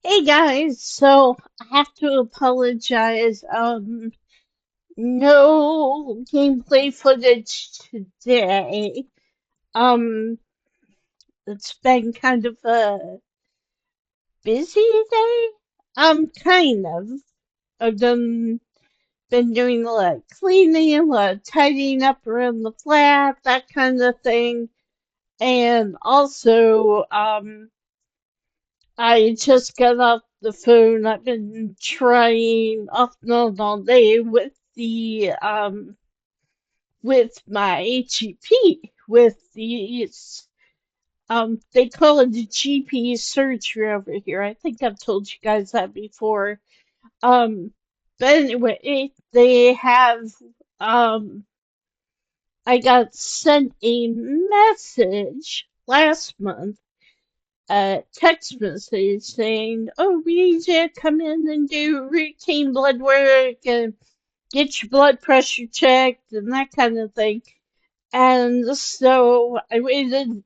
Hey guys, so I have to apologize. No gameplay footage today. Um, it's been kind of a busy day. Kind of. I've been doing a lot of cleaning, a lot of tidying up around the flat, that kind of thing. And also, I just got off the phone. I've been trying off and on all day with my GP with these they call it the GP surgery over here. I think I've told you guys that before. Um but anyway, they have um I got sent a message last month, a text message saying, "Oh, we need you to come in and do routine blood work and get your blood pressure checked and that kind of thing." And so I waited,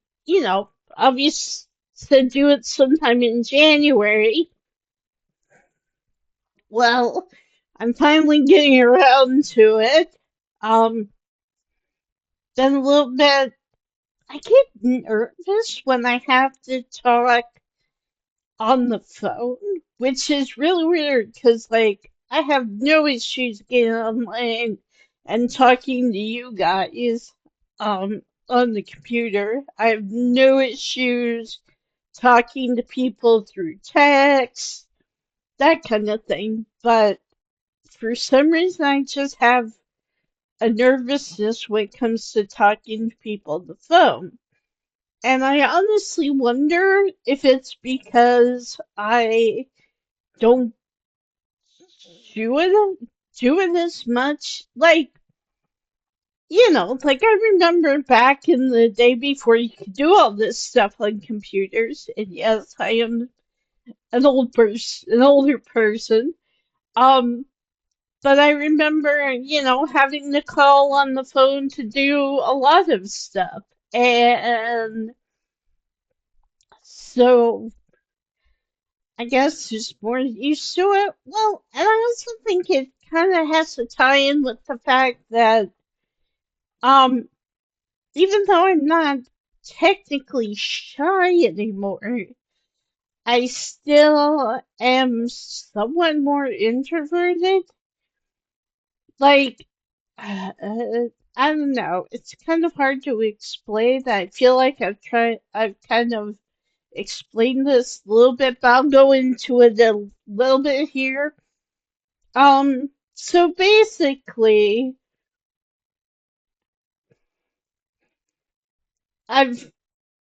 obviously to do it sometime in January. Well, I'm finally getting around to it. Um, been a little bit, I get nervous when I have to talk on the phone, which is really weird because, like, I have no issues getting online and talking to you guys on the computer. I have no issues talking to people through text, that kind of thing. But for some reason, I just have a nervousness when it comes to talking to people on the phone. And I honestly wonder if it's because I don't do it as much. Like I remember back in the day before you could do all this stuff on computers. And yes, I am an older person. Um, but I remember, having to call on the phone to do a lot of stuff. And so I guess just more used to it. Well, and I also think it kind of has to tie in with the fact that, um, even though I'm not technically shy anymore, I still am somewhat more introverted. Like, I don't know. It's kind of hard to explain. I feel like I've kind of explained this a little bit, but I'll go into it a little bit here. So basically, I've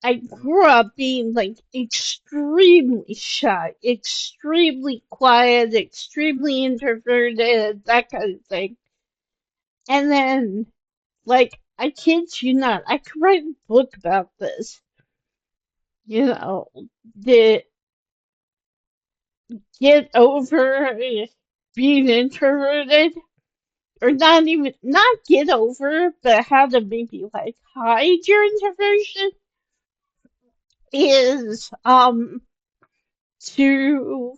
I grew up being like extremely shy, extremely quiet, extremely introverted, that kind of thing. And then, like, I kid you not, I could write a book about this. You know, the get over being introverted, or not get over, but how to maybe like hide your introversion is to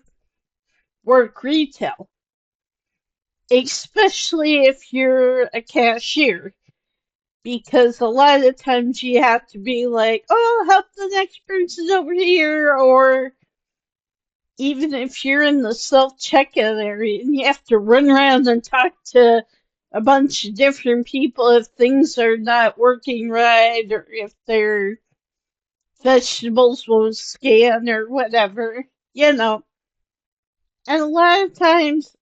work retail, especially if you're a cashier, because a lot of the times you have to be like, oh, help the next person over here, or even if you're in the self-checkout area and you have to run around and talk to a bunch of different people if things are not working right or if their vegetables won't scan or whatever, you know. And a lot of times,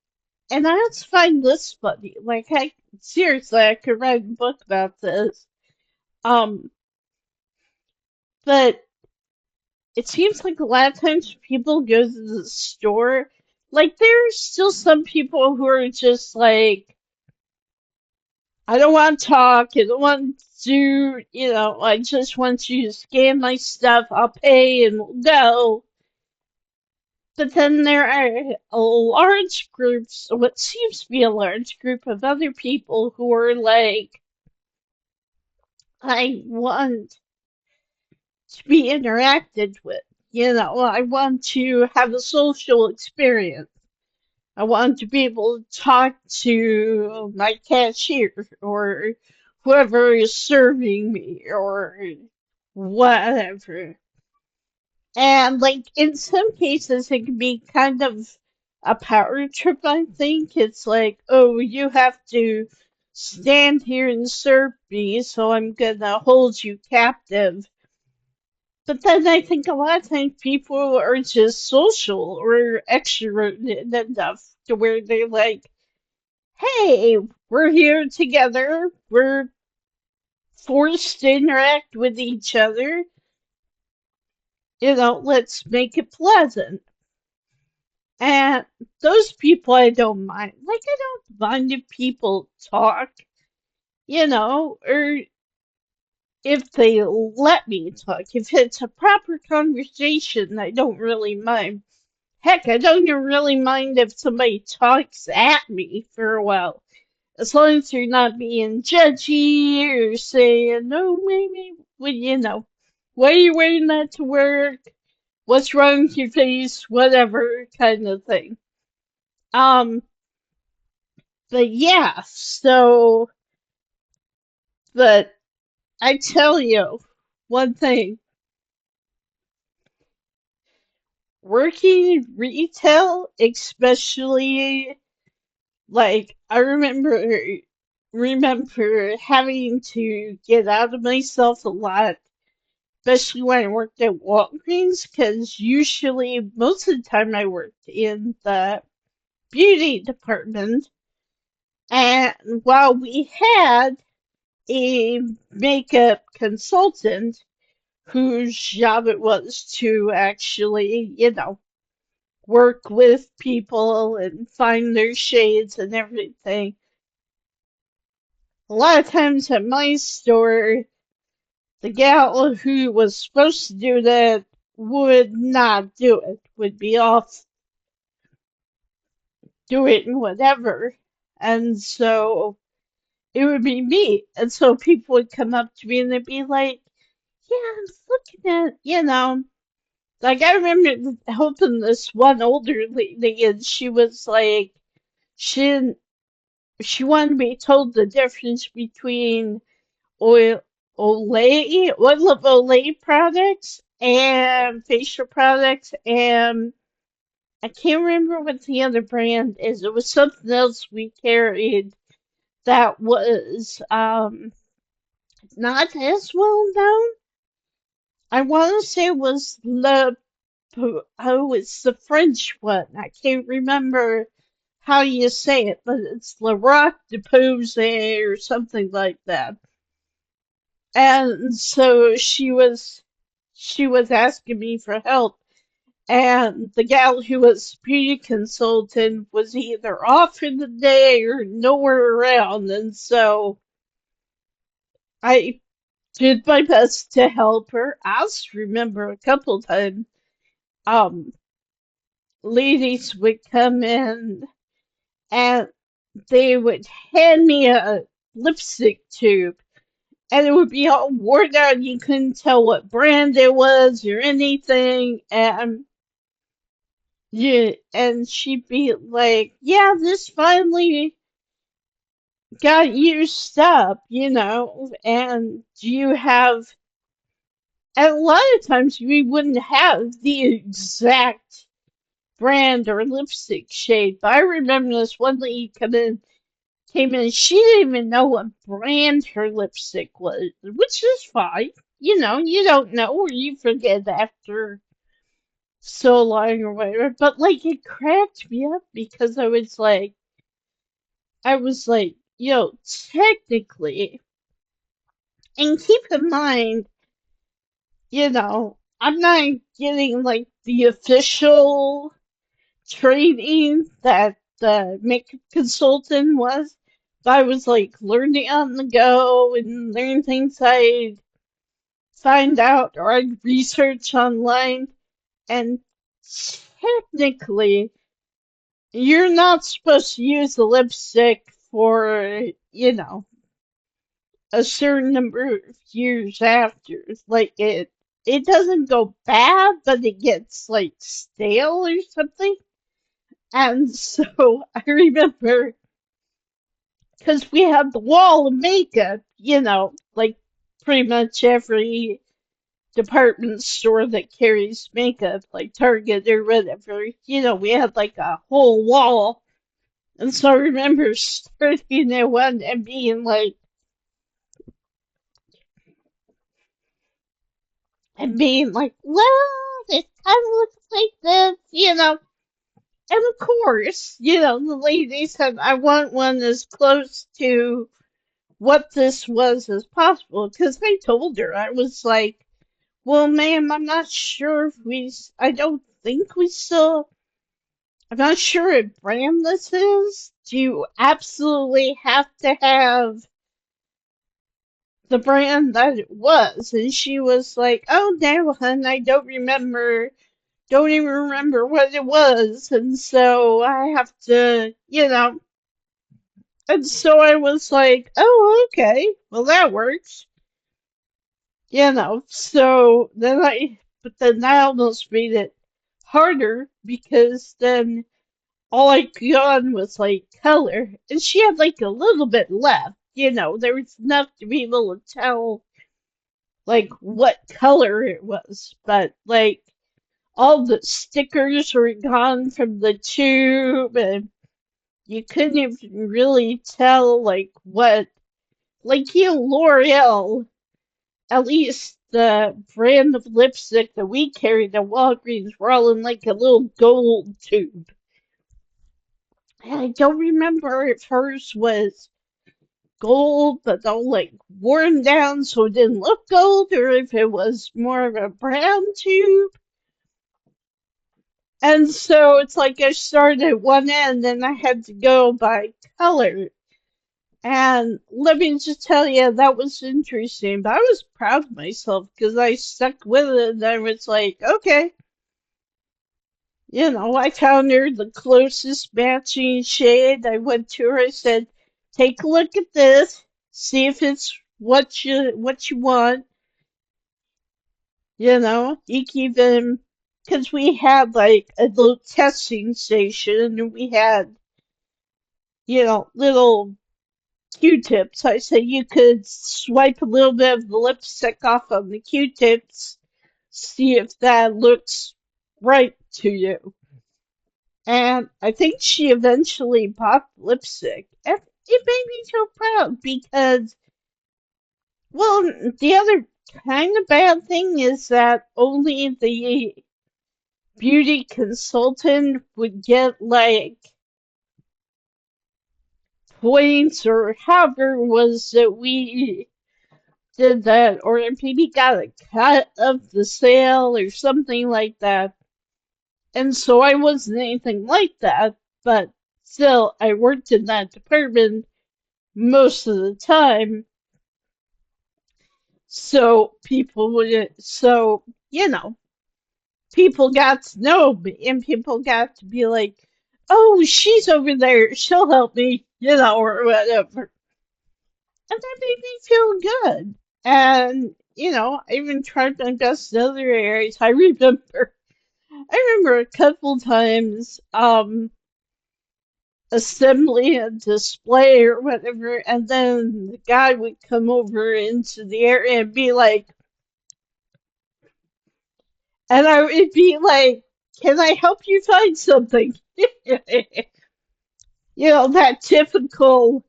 and I also find this funny, like, seriously, I could write a book about this. Um, but it seems like a lot of times people go to the store, like, there's still some people who are just like, I don't want to talk, I don't want to do, I just want you to scan my stuff, I'll pay and we'll go. But then there are a large groups, what seems to be a large group of other people who are like, I want to be interacted with. I want to have a social experience. I want to be able to talk to my cashier or whoever is serving me or whatever. And like in some cases, it can be kind of a power trip, I think. It's like, oh, you have to stand here and serve me, so I'm gonna hold you captive. But then I think a lot of times people are just social or extroverted enough to where they're like, hey, we're here together, we're forced to interact with each other, let's make it pleasant. And those people I don't mind. Like, I don't mind if people talk, or if they let me talk. If it's a proper conversation, I don't really mind. Heck, I don't even really mind if somebody talks at me for a while. As long as they're not being judgy or saying, no, maybe, well, why are you wearing that to work? What's wrong with your face? Whatever kind of thing. Um, but yeah, but I tell you one thing, working retail, especially, like, I remember having to get out of myself a lot, especially when I worked at Walgreens, because usually, most of the time I worked in the beauty department, and while we had a makeup consultant whose job it was to actually, work with people and find their shades and everything. A lot of times at my store, the gal who was supposed to do that would not do it, would be off doing whatever. And so it would be me. And so people would come up to me and they'd be like, yeah, I'm looking at, like I remember helping this one older lady and she was like, she didn't, she wanted to be told the difference between oil, oil of Olay products and facial products and I can't remember what the other brand is. It was something else we carried that was not as well known. I want to say it was it's the French one. I can't remember how you say it, but it's La Roche de Posay or something like that. And so she was asking me for help, and the gal who was beauty consultant was either off in the day or nowhere around, and so I did my best to help her. I also remember a couple times, um, ladies would come in and they would hand me a lipstick tube and it would be all worn out. You couldn't tell what brand it was or anything. And yeah, and she'd be like, yeah, this finally got used up, and you have, and a lot of times we wouldn't have the exact brand or lipstick shade. But I remember this one lady came in, she didn't even know what brand her lipstick was, which is fine. You don't know or you forget after so long or whatever. But like it cracked me up because I was like, technically, and keep in mind, I'm not getting like the official training that the makeup consultant was. But I was like learning on the go and learning things I'd find out or I'd research online. And technically, you're not supposed to use the lipstick for, a certain number of years after. Like it. it doesn't go bad, but it gets like stale or something. And so I remember because we had the wall of makeup, like pretty much every department store that carries makeup, like Target or whatever, we had like a whole wall. And so I remember starting at one and being like, well, it kind of looks like this. And of course, the lady said, I want one as close to what this was as possible. Because I told her, I was like, well, ma'am, I don't think we still, I'm not sure what brand this is. Do you absolutely have to have the brand that it was? And she was like, oh, no, hun, I don't even remember what it was. And so I have to. And so I was like, oh, okay, well, that works. But then that almost made it harder because then all I got was like color, and she had like a little bit left. There was enough to be able to tell like what color it was, but like all the stickers were gone from the tube, and you couldn't even really tell like what, like L'Oreal, at least the brand of lipstick that we carried at Walgreens were all in like a little gold tube. And I don't remember if hers was gold, but all like worn down so it didn't look gold, or if it was more of a brown tube. And so it's like I started at one end and I had to go by color. And let me just tell you, that was interesting. But I was proud of myself because I stuck with it and I was like, okay. I found her the closest matching shade. I went to her, I said, take a look at this, see if it's what you want. You can even, because we had like a little testing station and we had, little Q-tips. I said you could swipe a little bit of the lipstick off on the Q-tips, see if that looks right to you. And I think she eventually bought lipstick. And it made me feel proud because, well, the other kind of bad thing is that only the beauty consultant would get like points or however it was that we did that, or maybe got a cut of the sale or something like that. And so I wasn't anything like that, but still, I worked in that department most of the time. So people got to know me and people got to be like, oh, she's over there, she'll help me, or whatever. And that made me feel good. And, I even tried my best in other areas. I remember a couple times, assembly and display or whatever, and then the guy would come over into the area and be like, and I would be like, can I help you find something? That typical,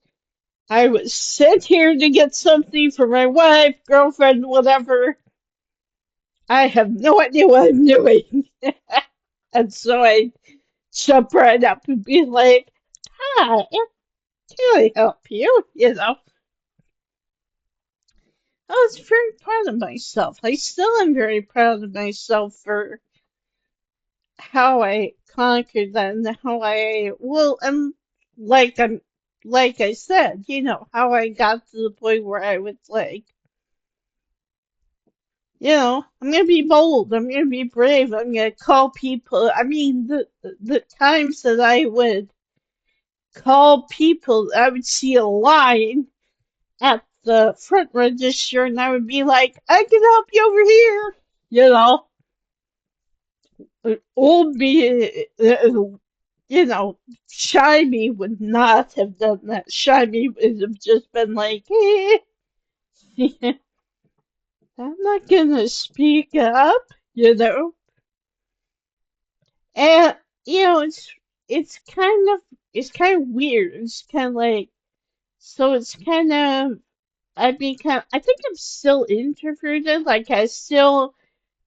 I was sent here to get something for my wife, girlfriend, whatever. I have no idea what I'm doing. And so I jump right up and be like, hi, can I help you? I was very proud of myself. I still am very proud of myself for how I conquered that and how like I said, how I got to the point where I was like, I'm gonna be bold, I'm gonna be brave, I'm gonna call people. I mean, the times that I would call people, I would see a line at the front register and I would be like, I can help you over here. You know, old me, you know, shy me would not have done that. Shy me would have just been like, eh, I'm not gonna speak up, you know. And it's kind of it's kind of weird. It's kind of like so. It's kind of I think I'm still introverted. Like I still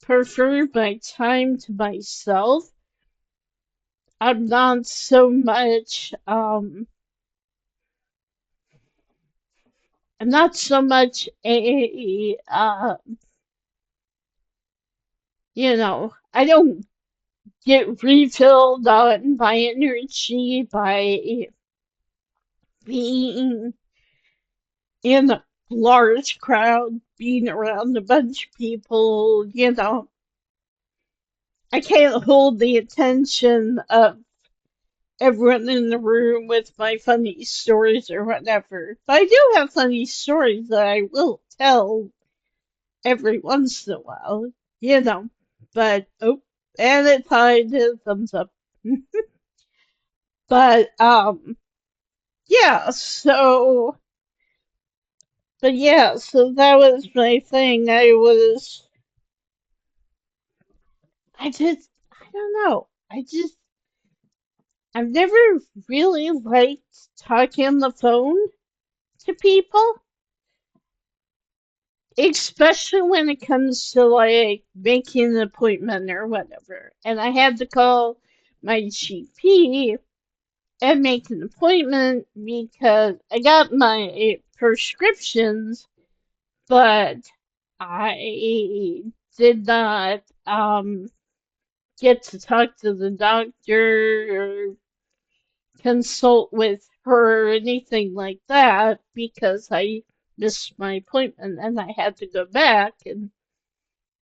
prefer my time to myself. I'm not so much I'm not so much a I don't get refilled on my energy by being in a large crowd, being around a bunch of people, I can't hold the attention of everyone in the room with my funny stories or whatever. But I do have funny stories that I will tell every once in a while, you know. But oh, and it tied a thumbs up. But yeah, so that was my thing. I don't know. I've never really liked talking on the phone to people, especially when it comes to like making an appointment or whatever. And I had to call my GP and make an appointment because I got my prescriptions, but I did not get to talk to the doctor or consult with her or anything like that because I missed my appointment and I had to go back. And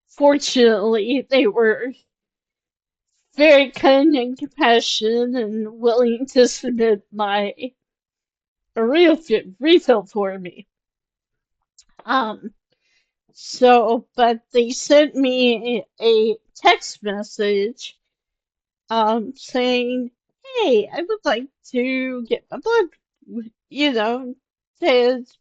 fortunately, they were very kind and compassionate and willing to submit a refill for me. Um, but they sent me a text message saying, "Hey, I would like to get my blood, says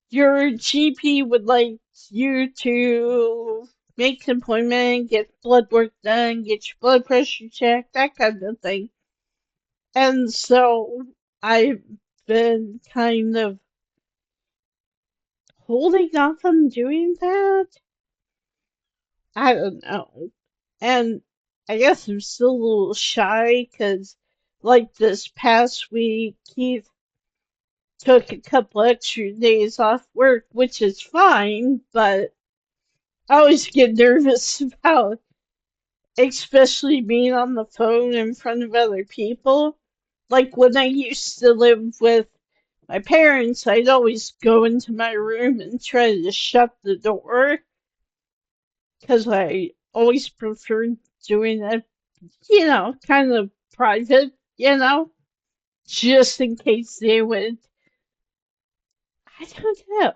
your GP would like you to make an appointment, get blood work done, get your blood pressure checked, that kind of thing." And so I've been kind of holding off on doing that. I don't know. And I guess I'm still a little shy because, like this past week, Keith took a couple extra days off work, which is fine, but I always get nervous about, especially being on the phone in front of other people. Like when I used to live with my parents, I'd always go into my room and try to shut the door because I always preferred doing it, kind of private, just in case they would. I don't know,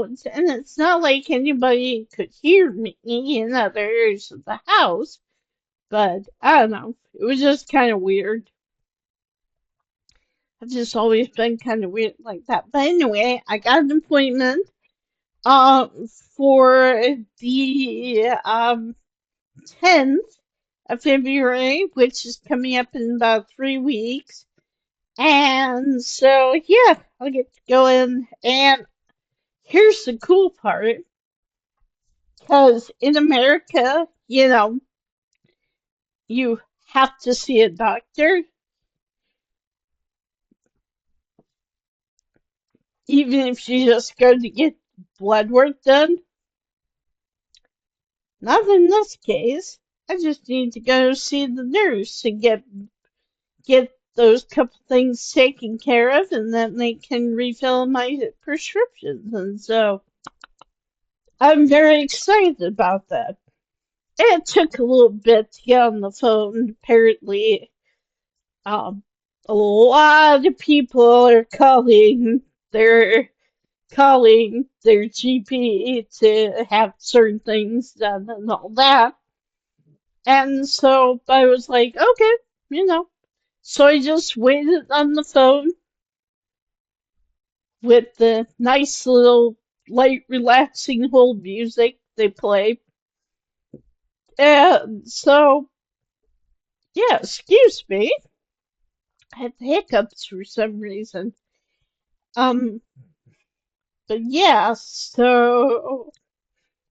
and it's not like anybody could hear me in other areas of the house, but I don't know. It was just kind of weird. I've just always been kind of weird like that. But anyway, I got an appointment for the 10th of February, which is coming up in about 3 weeks. And so, yeah, I'll get to go in. And here's the cool part, because in America, you have to see a doctor, even if you just go to get blood work done. Not in this case. I just need to go see the nurse and get those couple things taken care of, and then they can refill my prescriptions. And so I'm very excited about that. It took a little bit to get on the phone. Apparently, um, a lot of people are calling their calling their GP to have certain things done and all that. And so I was like, okay, you know. So I just waited on the phone with the nice little light, relaxing hold music they play. And so, yeah, excuse me, I had hiccups for some reason. Um, but yeah, so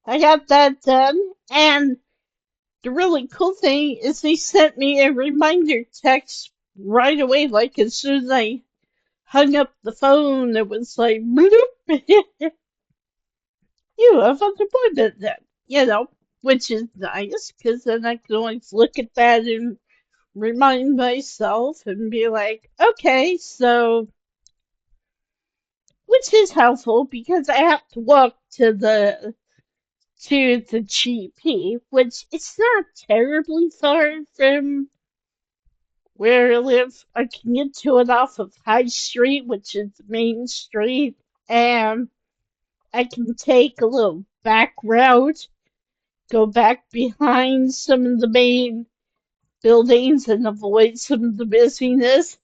I got that done. And the really cool thing is they sent me a reminder text right away, like as soon as I hung up the phone, it was like, bloop, you have an appointment then, you know, which is nice because then I can always look at that and remind myself and be like, okay, so, which is helpful because I have to walk to the GP, which it's not terribly far from where I live. I can get to it off of High Street, which is the main street, and I can take a little back route, go back behind some of the main buildings and avoid some of the busyness,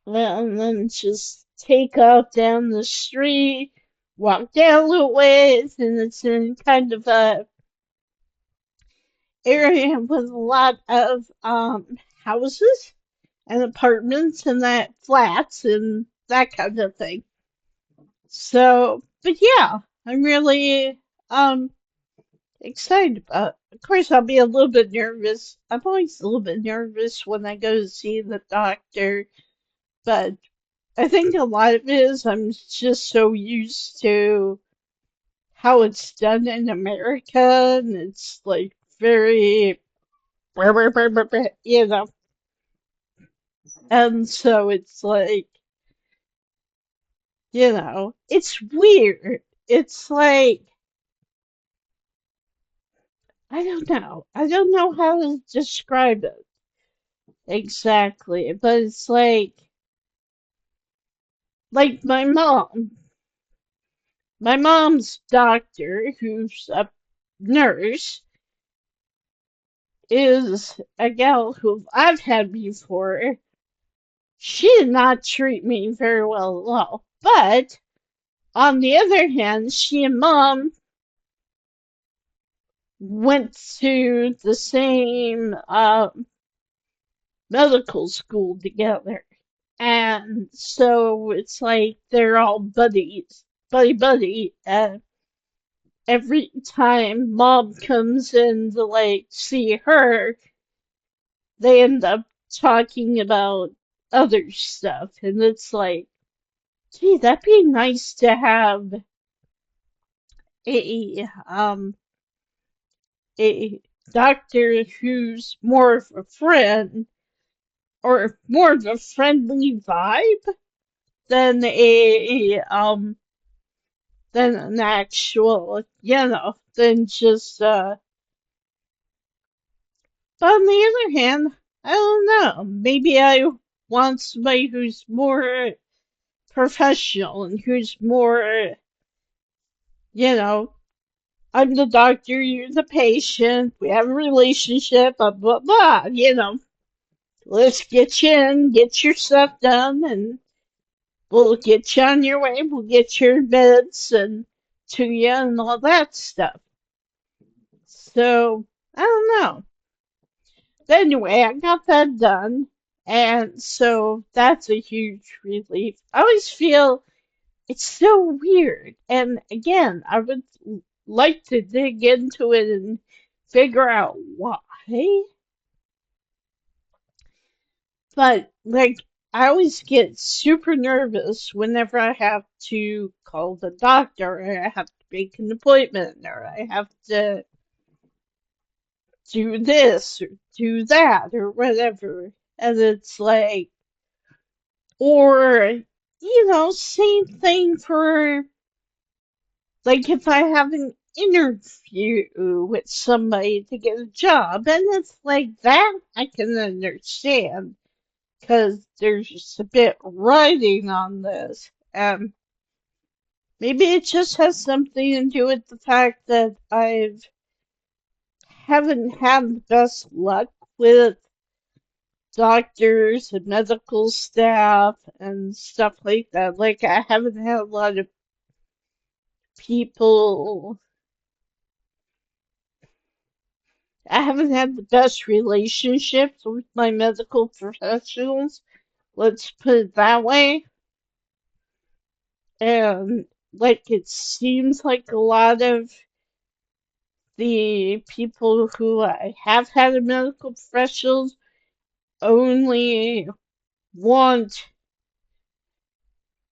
and then just take off down the street, walk down a little ways, and it's in kind of a area with a lot of houses and apartments and that flats and that kind of thing. So, but yeah, I'm really excited about it. Of course, I'll be a little bit nervous. I'm always a little bit nervous when I go to see the doctor, but I think a lot of it is I'm just so used to how it's done in America, and it's like very, you know, and so it's like, it's weird. It's like, I don't know. I don't know how to describe it exactly, but it's like my mom's doctor, who's a nurse, is a gal who I've had before. She did not treat me very well at all. But on the other hand, she and mom went to the same medical school together. And so it's like they're all buddies, buddy. Every time mom comes in to like see her, they end up talking about other stuff. And it's like, gee, that'd be nice to have a a doctor who's more of a friend or more of a friendly vibe than than an actual, than just but on the other hand, I don't know. Maybe I want somebody who's more professional and who's more, you know, I'm the doctor, you're the patient, we have a relationship, blah, blah, blah, Let's get you in, get your stuff done, and we'll get you on your way, we'll get your meds and to you and all that stuff. So, I don't know. But anyway, I got that done, and so that's a huge relief. I always feel it's so weird, and again, I would like to dig into it and figure out why. But like, I always get super nervous whenever I have to call the doctor, or I have to make an appointment, or I have to do this or do that or whatever. And it's like, or, same thing for, like, if I have an interview with somebody to get a job, and it's like that I can understand because there's just a bit writing on this. Maybe it just has something to do with the fact that I haven't had the best luck with doctors and medical staff and stuff like that. Like, I haven't had a lot of people, I haven't had the best relationships with my medical professionals. Let's put it that way. And, like, it seems like a lot of the people who I have had in medical professionals only want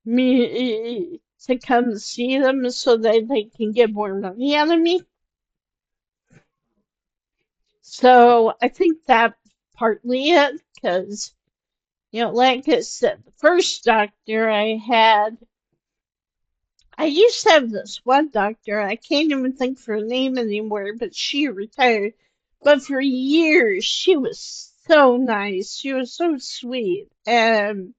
me to come see them so that they can get more money out of me. So I think that's partly it, because, like I said, the first doctor I had, I used to have this one doctor, I can't even think of her name anymore, but she retired. But for years, she was so nice. She was so sweet. And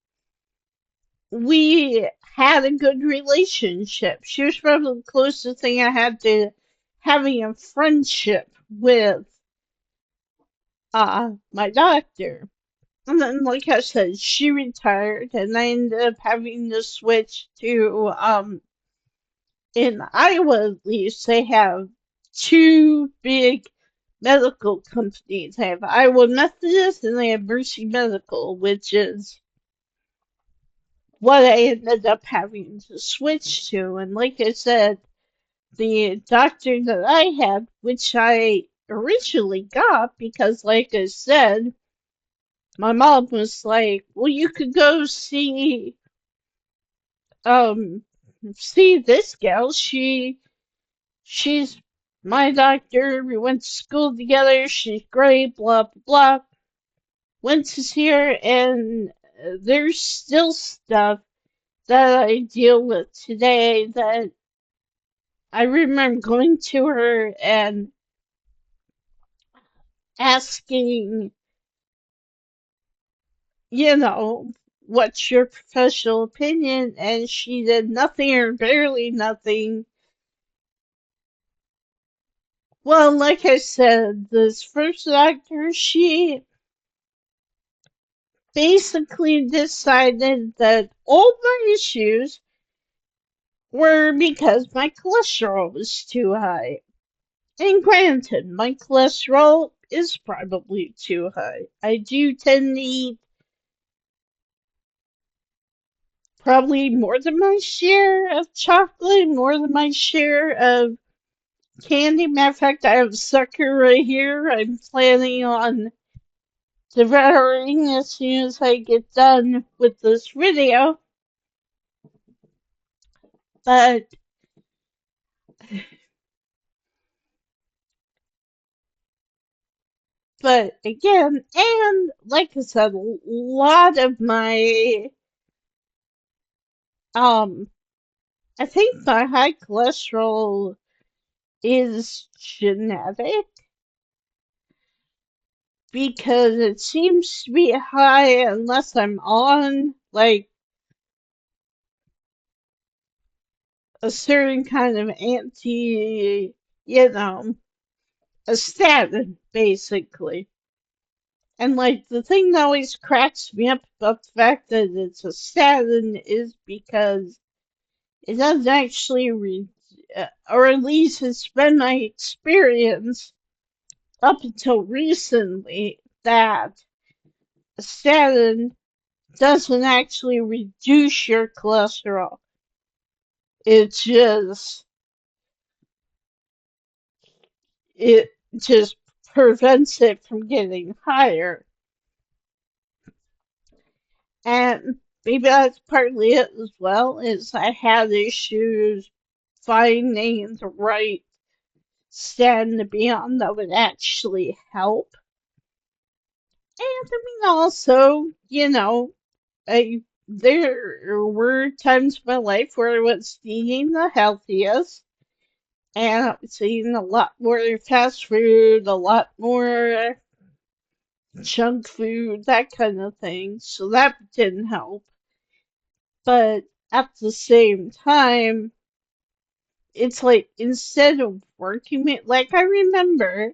we had a good relationship. She was probably the closest thing I had to having a friendship with my doctor. And then, like I said, she retired, and I ended up having to switch to, in Iowa at least, they have two big medical companies. They have Iowa Methodist and they have Mercy Medical, which is what I ended up having to switch to. And like I said, the doctor that I had, which I originally got because, like I said, my mom was like, well, you could go um, see this gal. She's my doctor. We went to school together. She's great, blah, blah, blah. Went to see her, and there's still stuff that I deal with today that I remember going to her and asking, what's your professional opinion? And she did nothing or barely nothing. Well, like I said, this first doctor, she basically decided that all my issues were because my cholesterol was too high. And granted, my cholesterol is probably too high. I do tend to eat probably more than my share of chocolate, more than my share of candy. Matter of fact, I have a sucker right here. I'm planning on devouring as soon as I get done with this video. But again, and like I said, a lot of my um I think my high cholesterol is genetic because it seems to be high unless I'm on like a certain kind of you know, a statin basically. And like the thing that always cracks me up about the fact that it's a statin is because it doesn't actually or at least it's been my experience up until recently that a statin doesn't actually reduce your cholesterol. It just it just prevents it from getting higher. And maybe that's partly it as well, is I had issues finding the right statin to be on that would actually help. And I mean also, there were times in my life where I was eating the healthiest and I was eating a lot more fast food, a lot more junk food, that kind of thing. So that didn't help. But at the same time, it's like instead of working me, like I remember,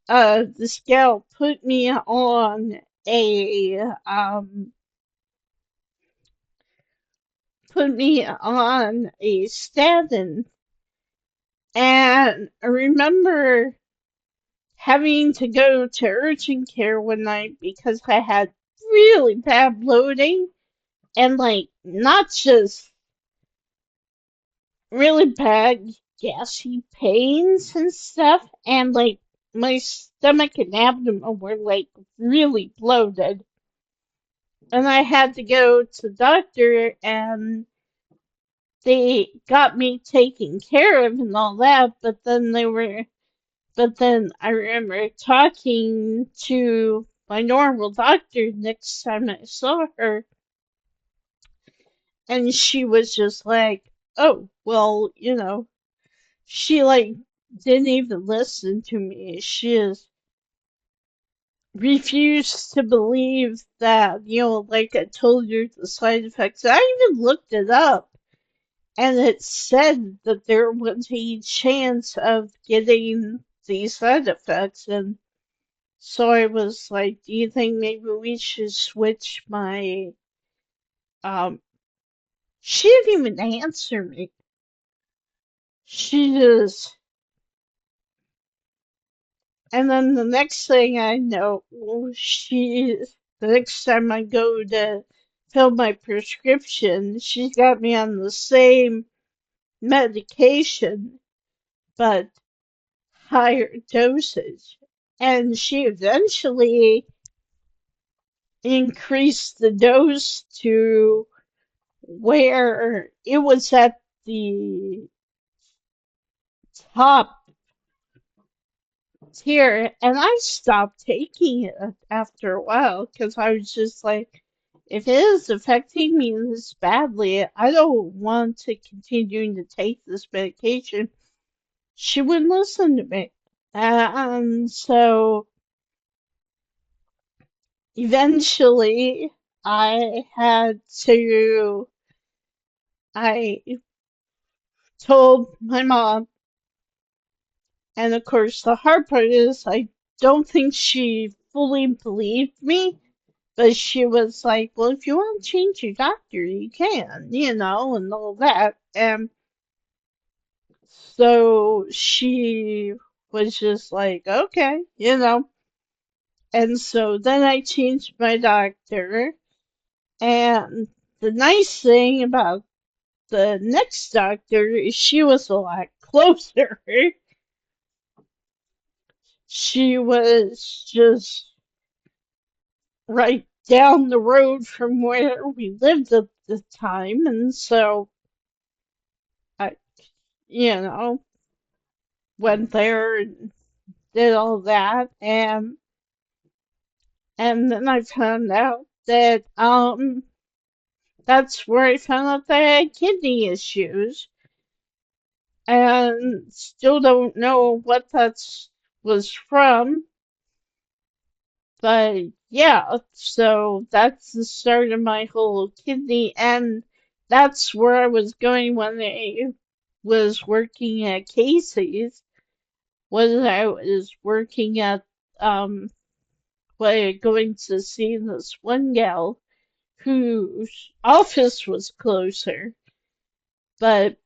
this gal put me on a statin, and I remember having to go to urgent care one night because I had really bad bloating and like not just really bad gassy pains and stuff, and like my stomach and abdomen were like really bloated. And I had to go to the doctor, and they got me taken care of and all that, but then I remember talking to my normal doctor next time I saw her, and she was just like, oh, well, she like didn't even listen to me. She just refused to believe that, like I told her the side effects. I even looked it up, and it said that there was a chance of getting these side effects. And so I was like, do you think maybe we should switch my, um, she didn't even answer me. She just, and then the next thing I know, the next time I go to fill my prescription, she's got me on the same medication, but higher dosage. And she eventually increased the dose to where it was at the top tier, and I stopped taking it after a while because I was just like, if it is affecting me this badly, I don't want to continue to take this medication. She wouldn't listen to me. And so eventually I had to, I told my mom, and of course the hard part is I don't think she fully believed me, but she was like, well, if you want to change your doctor, you can, and all that. And so she was just like, okay. And so then I changed my doctor. And the nice thing about the next doctor is she was a lot closer. She was just right down the road from where we lived at the time. And so I, you know, went there and did all that. And then I found out that, that's where I found out that I had kidney issues, and still don't know what that was from. But yeah, so that's the start of my whole kidney, and that's where I was going when I was working at Casey's. Was I was working at, going to see this one gal whose office was closer. But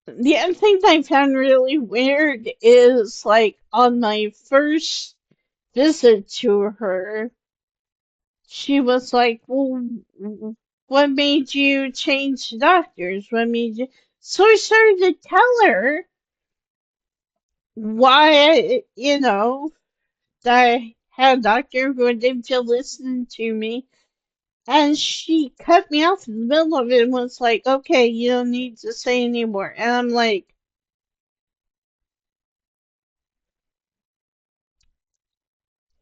the other thing I found really weird is like on my first visit to her, she was like, well, what made you change doctors? What made you? So I started to tell her why, that I had a doctor who didn't feel listen to me. And she cut me off in the middle of it and was like, okay, you don't need to say anymore. And I'm like,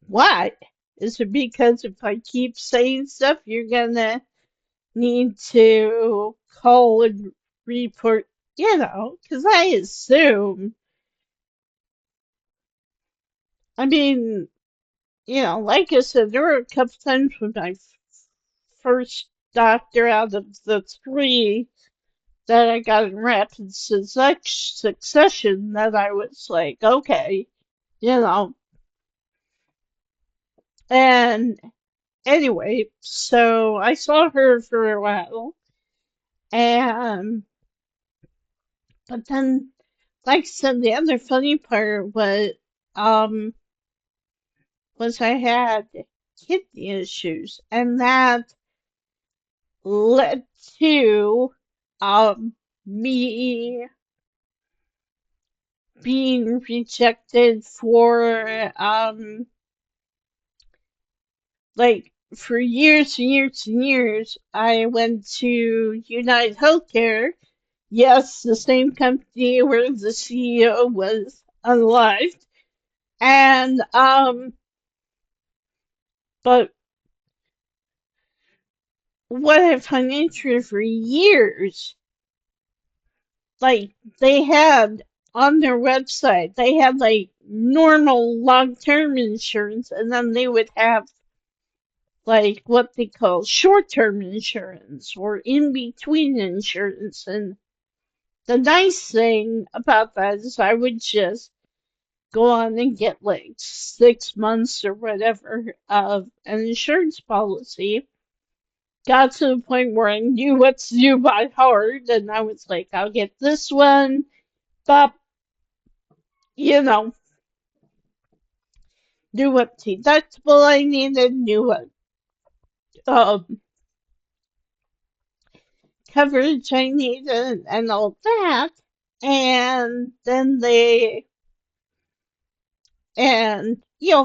why? Is it because if I keep saying stuff, you're gonna need to call and report, because I assume, I mean, like I said, there were a couple times when I first doctor out of the three that I got in rapid succession that I was like, okay, you know. And anyway, so I saw her for a while, and but then, like I said, the other funny part um was I had kidney issues, and that led to me being rejected for like for years and years and years. I went to United Healthcare, yes, the same company where the CEO was unalived, and but what I found interesting for years, like they had on their website, they had like normal long-term insurance, and then they would have like what they call short-term insurance or in-between insurance. And the nice thing about that is I would just go on and get like 6 months or whatever of an insurance policy. Got to the point where I knew what to do by heart, and I was like, I'll get this one, but you know, knew what deductible I needed, knew what um, coverage I needed, and all that. And then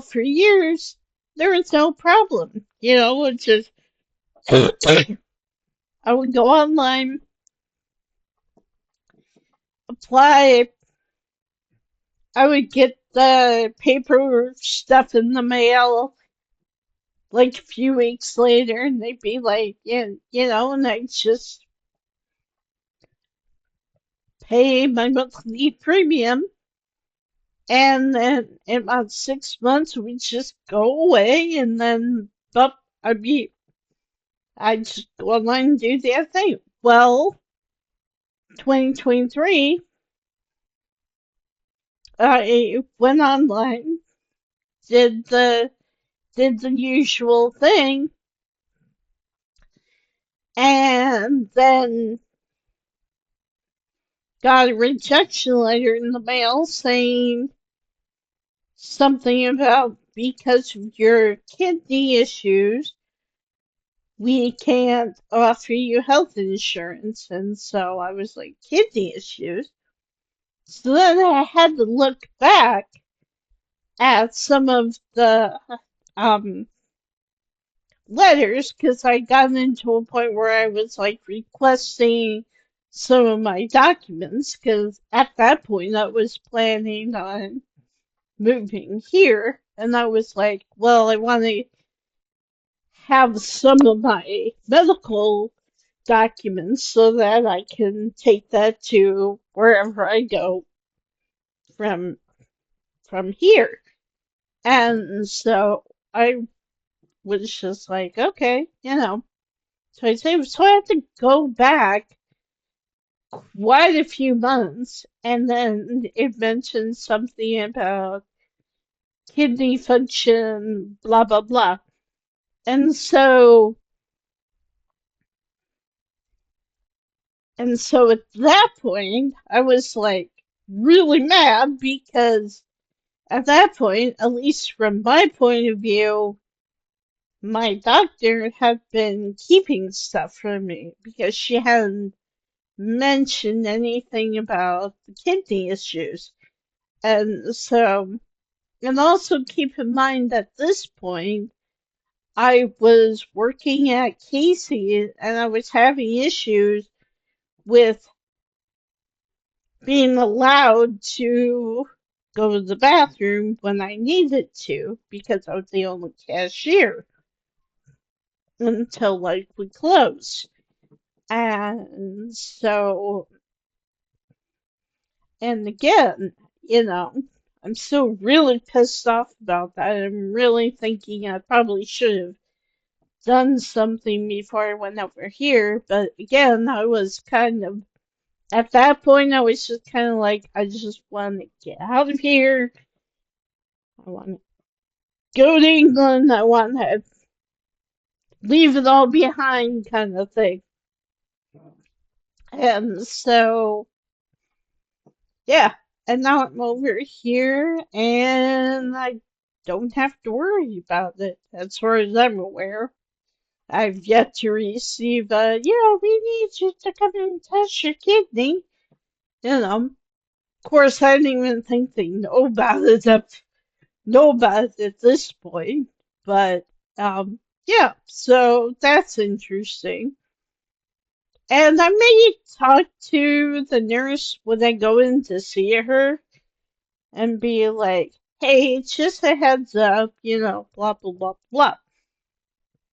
for years, there was no problem. It's just, I would go online, apply, I would get the paper stuff in the mail like a few weeks later, and they'd be like, yeah, and I'd just pay my monthly premium. And then in about 6 months, we'd just go away, and then, but I'd just go online and do the other thing. Well, 2023, I went online, did the usual thing, and then got a rejection letter in the mail saying something about because of your kidney issues, we can't offer you health insurance. And so I was like, kidney issues? So then I had to look back at some of the um, letters because I got into a point where I was like requesting some of my documents because at that point I was planning on moving here, and I was like, well, I want to have some of my medical documents so that I can take that to wherever I go from here. And so I was just like, okay, So I had to go back quite a few months, and then it mentioned something about kidney function, blah blah blah. And so at that point, I was like really mad because at that point, at least from my point of view, my doctor had been keeping stuff from me because she hadn't mentioned anything about the kidney issues. And so, and also keep in mind at this point, I was working at Casey and I was having issues with being allowed to go to the bathroom when I needed to because I was the only cashier until like we closed. And so, and again, I'm still really pissed off about that. I'm really thinking I probably should have done something before I went over here, but again, I was kind of, at that point, I was just kind of like, I just want to get out of here. I want to go to England. I want to leave it all behind, kind of thing. And so, yeah. And now I'm over here, and I don't have to worry about it, as far as I'm aware. I've yet to receive we need you to come and test your kidney. Of course, I didn't even think they know about it at this point. But, yeah, so that's interesting. And I may talk to the nurse when I go in to see her and be like, hey, just a heads up, blah, blah, blah, blah.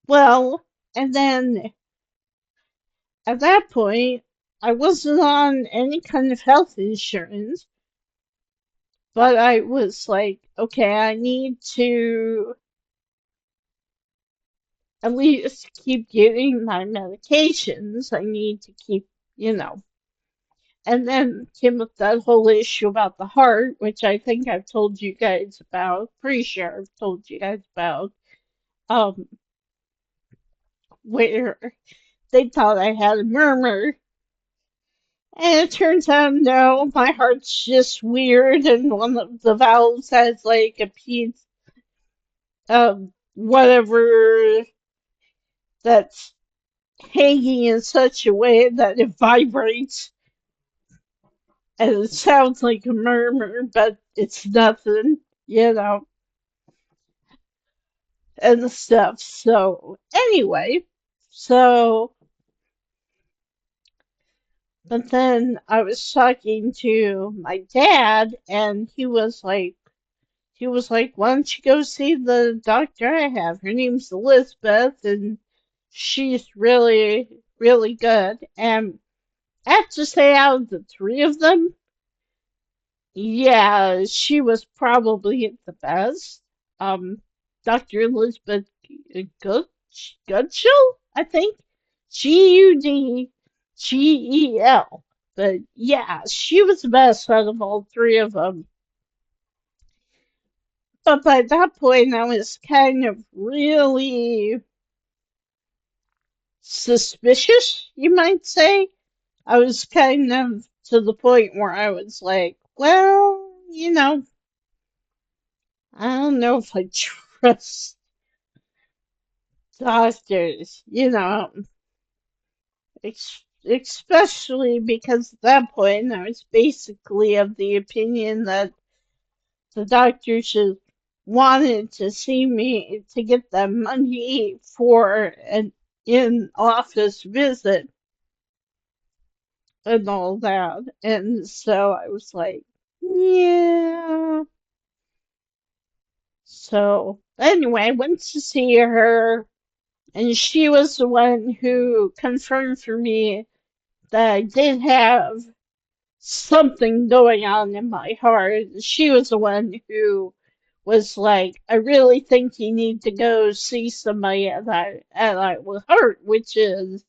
Well, and then at that point, I wasn't on any kind of health insurance, but I was like, okay, I need to at least keep getting my medications. I need to keep, you know. And then came up that whole issue about the heart, which I think I've told you guys about. Pretty sure I've told you guys about. Um, where they thought I had a murmur. And it turns out, no, my heart's just weird, and one of the valves has like a piece of whatever that's hanging in such a way that it vibrates, and it sounds like a murmur, but it's nothing, and stuff. So, anyway, so, but then I was talking to my dad, and he was like, why don't you go see the doctor I have? Her name's Elizabeth, and she's really, really good. And I have to say, out of the three of them, yeah, she was probably the best. Um, Dr. Elizabeth Gudgel, I think. Gudgel. But yeah, she was the best out of all three of them. But by that point, I was kind of really suspicious, you might say. I was kind of to the point where I was like, well, I don't know if I trust doctors, especially because at that point I was basically of the opinion that the doctors just wanted to see me to get the money for an in-office visit and all that. And so I was like, yeah. So anyway, I went to see her, and she was the one who confirmed for me that I did have something going on in my heart. She was the one who was like, I really think you need to go see somebody at with heart, which is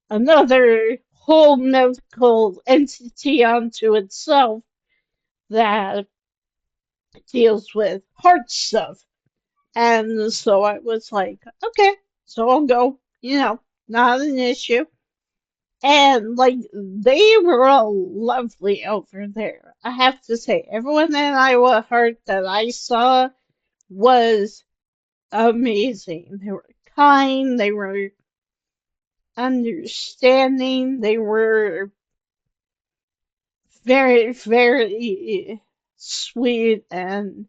another whole medical entity unto itself that deals with heart stuff. And so I was like, okay, so I'll go, not an issue. And like they were all lovely over there. I have to say, everyone at Iowa Heart that I saw was amazing. They were kind, they were understanding, they were very, very sweet and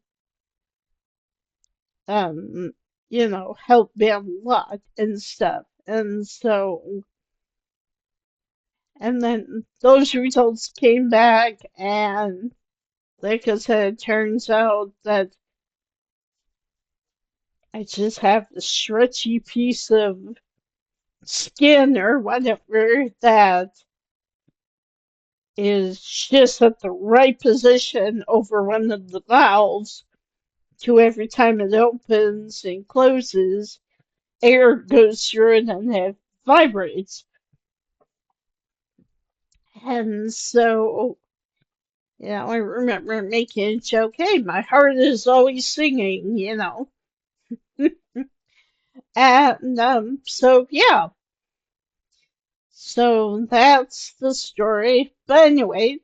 helped me a lot and stuff. And so and then those results came back, and like I said, it turns out that I just have this stretchy piece of skin or whatever that is just at the right position over one of the valves to every time it opens and closes, air goes through it and it vibrates. And so, I remember making a joke, hey, my heart is always singing. And so, yeah, so that's the story. But anyway,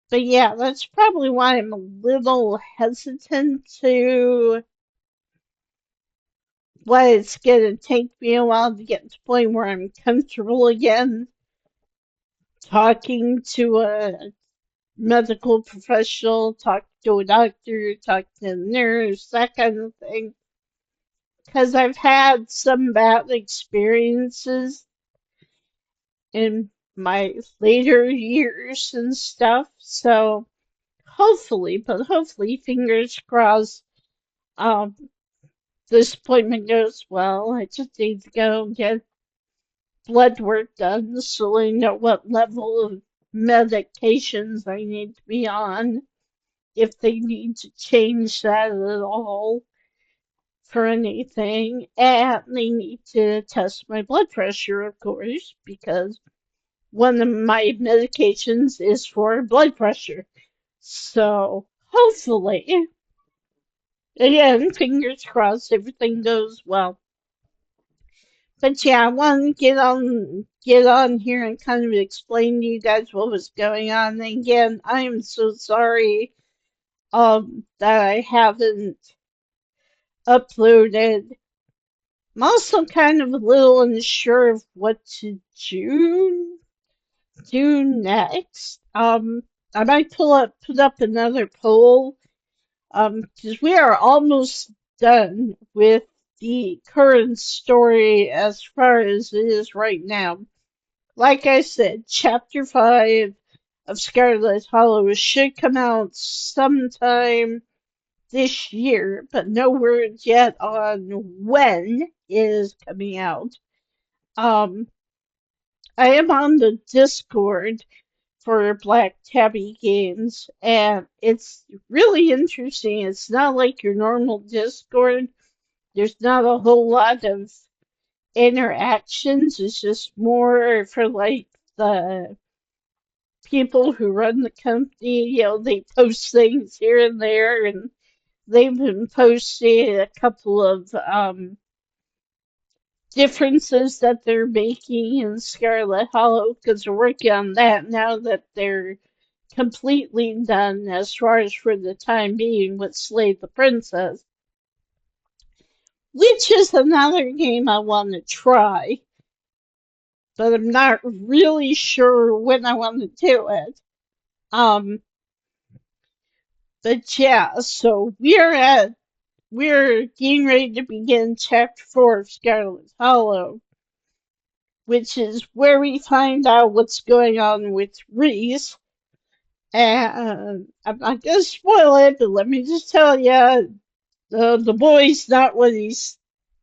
but yeah, that's probably why I'm a little hesitant to why it's gonna take me a while to get to the point where I'm comfortable again talking to a medical professional, talk to a doctor, talk to a nurse, that kind of thing. Because I've had some bad experiences in my later years and stuff. So hopefully, fingers crossed, um, this appointment goes well. I just need to go and get blood work done so I know what level of medications I need to be on, if they need to change that at all for anything. And they need to test my blood pressure, of course, because one of my medications is for blood pressure. So hopefully, again, fingers crossed, everything goes well. But yeah, I want to get on here and kind of explain to you guys what was going on. And again, I am so sorry that I haven't uploaded. I'm also kind of a little unsure of what to do next. I might put up another poll, because we are almost done with the current story as far as it is right now. Like I said, Chapter 5 of Scarlet Hollow should come out sometime this year, but no word yet on when it is coming out. Um, I am on the Discord for Black Tabby Games, and it's really interesting. It's not like your normal Discord. There's not a whole lot of interactions. It's just more for like the people who run the company. They post things here and there, and they've been posting a couple of differences that they're making in Scarlet Hollow because they're working on that now that they're completely done as far as for the time being with Slay the Princess, which is another game I want to try, but I'm not really sure when I want to do it. Um, but yeah, so we're getting ready to begin Chapter 4 of Scarlet Hollow, which is where we find out what's going on with Reese. And I'm not gonna spoil it, but let me just tell you, the boy's not what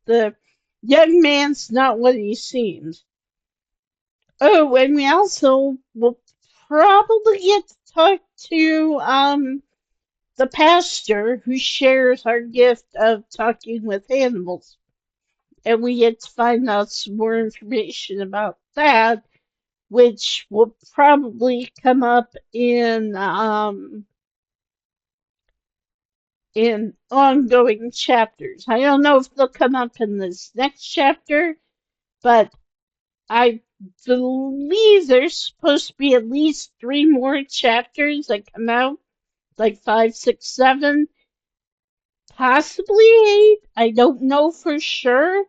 the young man's not what he seems. Oh, and we also will probably get to talk to the pastor who shares our gift of talking with animals. And we get to find out some more information about that, which will probably come up in ongoing chapters. I don't know if they'll come up in this next chapter, but I believe there's supposed to be at least 3 more chapters that come out, like 5, 6, 7, possibly 8. I don't know for sure.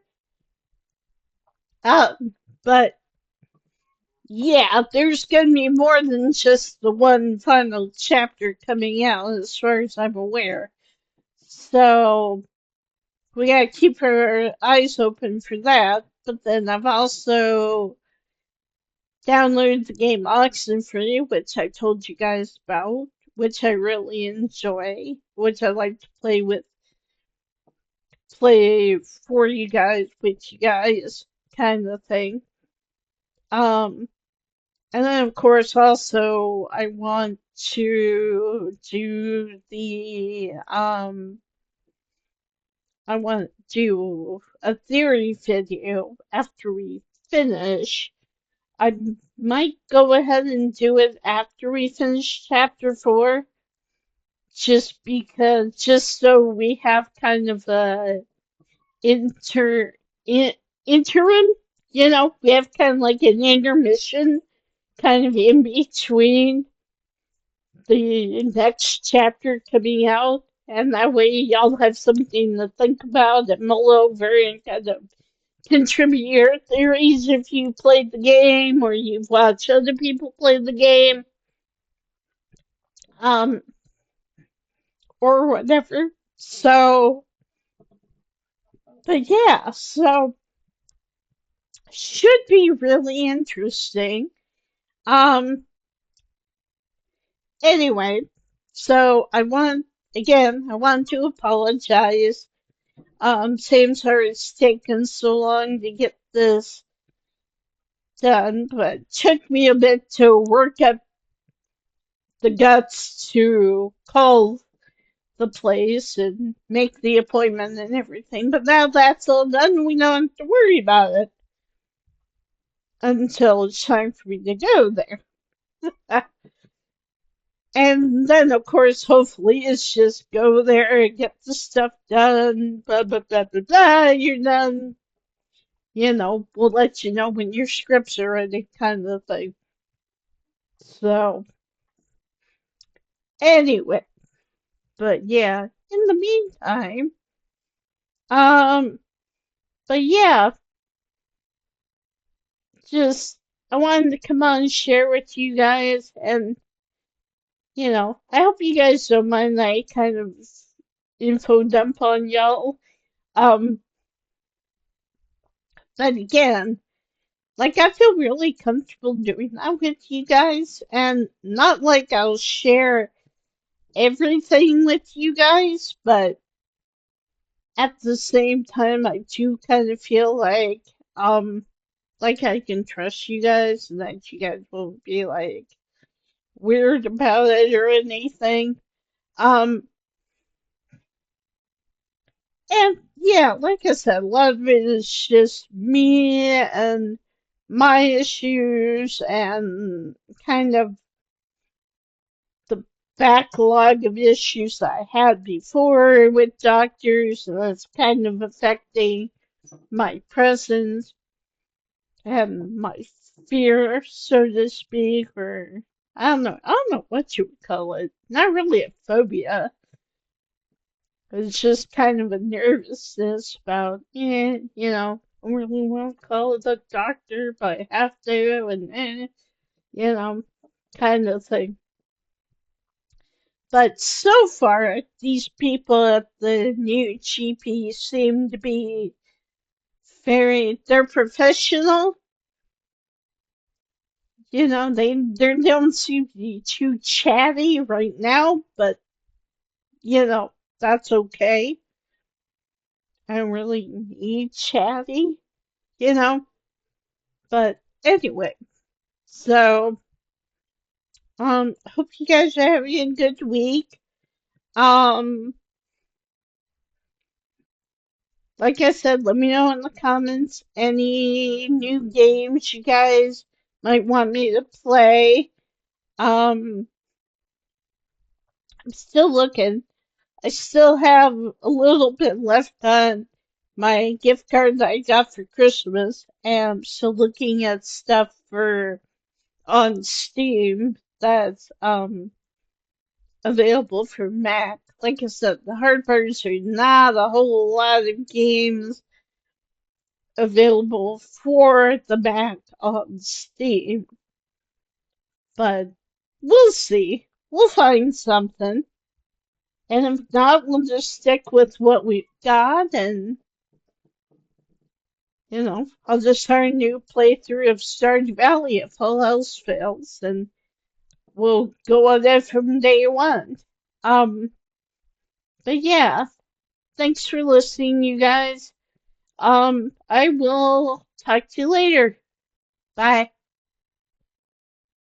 Uh, but yeah, there's going to be more than just the one final chapter coming out, as far as I'm aware. So we gotta keep our eyes open for that. But then I've also downloaded the game Oxenfree, which I told you guys about, which I really enjoy, which I like to play for you guys, with you guys, kind of thing. Um, And then, of course, also I want to do I want to do a theory video after we finish. I might go ahead and do it after we finish chapter 4, just so we have kind of a in, interim, we have kind of like an intermission kind of in between the next chapter coming out, and that way y'all have something to think about and mull over and kind of contribute your theories if you played the game or you've watched other people play the game, um, or whatever. So, but yeah, so should be really interesting. Um, anyway, so I want to apologize. Seems sorry it's taken so long to get this done, but it took me a bit to work up the guts to call the place and make the appointment and everything. But now that's all done, we don't have to worry about it until it's time for me to go there. And then, of course, hopefully it's just go there and get the stuff done, blah, blah, blah, blah, blah, you're done. We'll let you know when your scripts are ready, kind of thing. So, anyway, but yeah, in the meantime, um, but yeah, just I wanted to come on and share with you guys, and I hope you guys don't mind that I kind of info dump on y'all. Um, but again, like I feel really comfortable doing that with you guys, and not like I'll share everything with you guys, but at the same time, I do kind of feel like I can trust you guys and that you guys won't be like weird about it or anything. Um, and yeah, like I said, a lot of it is just me and my issues and kind of the backlog of issues I had before with doctors, and that's kind of affecting my presence and my fear, so to speak, or I don't know what you would call it. Not really a phobia. It's just kind of a nervousness about, I really want to call the doctor, but I have to, and you know, kind of thing. But so far, these people at the new GP seem to be they're professional. They don't seem to be too chatty right now, but that's okay. I don't really need chatty, you know. But anyway, so hope you guys are having a good week. Um, like I said, let me know in the comments any new games you guys might want me to play. Um, I'm still looking. I still have a little bit left on my gift card that I got for Christmas, and I'm still looking at stuff for on Steam that's available for Mac. Like I said, the hard part is there's not a whole lot of games available for the Mac on Steam, but we'll see. We'll find something. And if not, we'll just stick with what we've got, and I'll just start a new playthrough of Stardew Valley if all else fails, and we'll go on that from day one. Um, but yeah, thanks for listening, you guys. I will talk to you later. Bye.